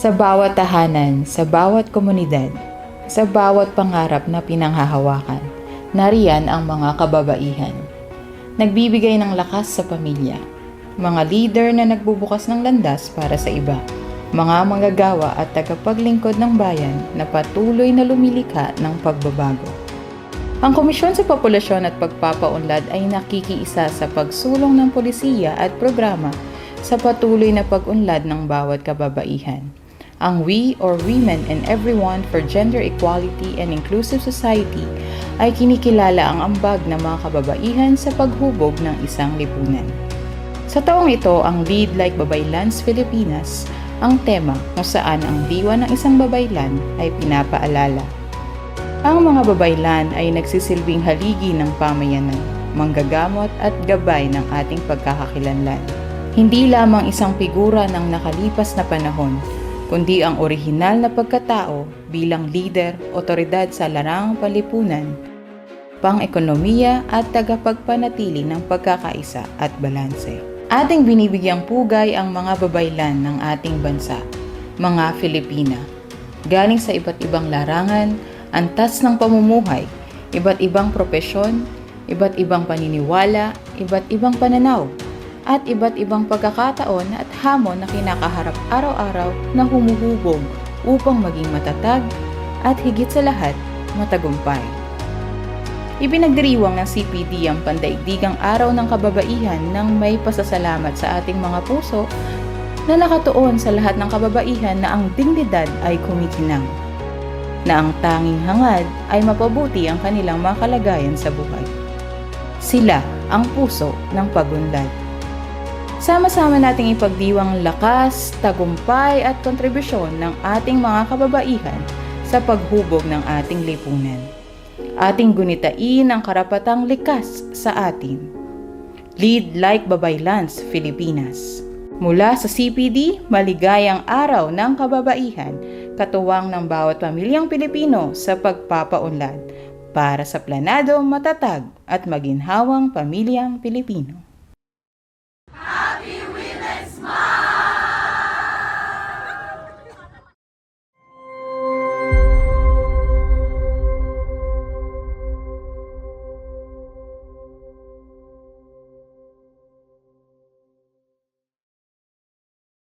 Sa bawat tahanan, sa bawat komunidad, sa bawat pangarap na pinanghahawakan, nariyan ang mga kababaihan. Nagbibigay ng lakas sa pamilya, mga leader na nagbubukas ng landas para sa iba, mga manggagawa at tagapaglingkod ng bayan na patuloy na lumilikha ng pagbabago. Ang Komisyon sa Populasyon at Pagpapaunlad ay nakikiisa sa pagsulong ng polisiya at programa sa patuloy na pag-unlad ng bawat kababaihan. Ang We or Women and Everyone for Gender Equality and Inclusive Society ay kinikilala ang ambag ng mga kababaihan sa paghubog ng isang lipunan. Sa taong ito, ang Lead Like Babaylands Pilipinas ang tema kung saan ang diwa ng isang babaylan ay pinapaalala. Ang mga babaylan ay nagsisilbing haligi ng pamayanan, manggagamot at gabay ng ating pagkakakilanlan. Hindi lamang isang figura ng nakalipas na panahon, kundi ang orihinal na pagkatao bilang lider, otoridad sa larangang panlipunan, pang-ekonomiya at tagapagpanatili ng pagkakaisa at balanse. Ating binibigyang pugay ang mga babaylan ng ating bansa, mga Filipina, galing sa iba't ibang larangan, antas ng pamumuhay, iba't ibang propesyon, iba't ibang paniniwala, iba't ibang pananaw, at iba't ibang pagkakataon at hamon na kinakaharap araw-araw na humuhubog upang maging matatag at higit sa lahat, matagumpay. Ibinagdiriwang ng CPD ang Pandaigdigang Araw ng Kababaihan nang may pasasalamat sa ating mga puso na nakatuon sa lahat ng kababaihan na ang dignidad ay kumikinang, na ang tanging hangad ay mapabuti ang kanilang mga kalagayan sa buhay. Sila ang puso ng pagunlad. Sama-sama nating ipagdiwang lakas, tagumpay at kontribusyon ng ating mga kababaihan sa paghubog ng ating lipunan. Ating gunitain ang karapatang likas sa atin. Lead Like Babaylands Pilipinas. Mula sa CPD, maligayang araw ng kababaihan, katuwang ng bawat pamilyang Pilipino sa pagpapaunlad para sa planado, matatag at maginhawang pamilyang Pilipino.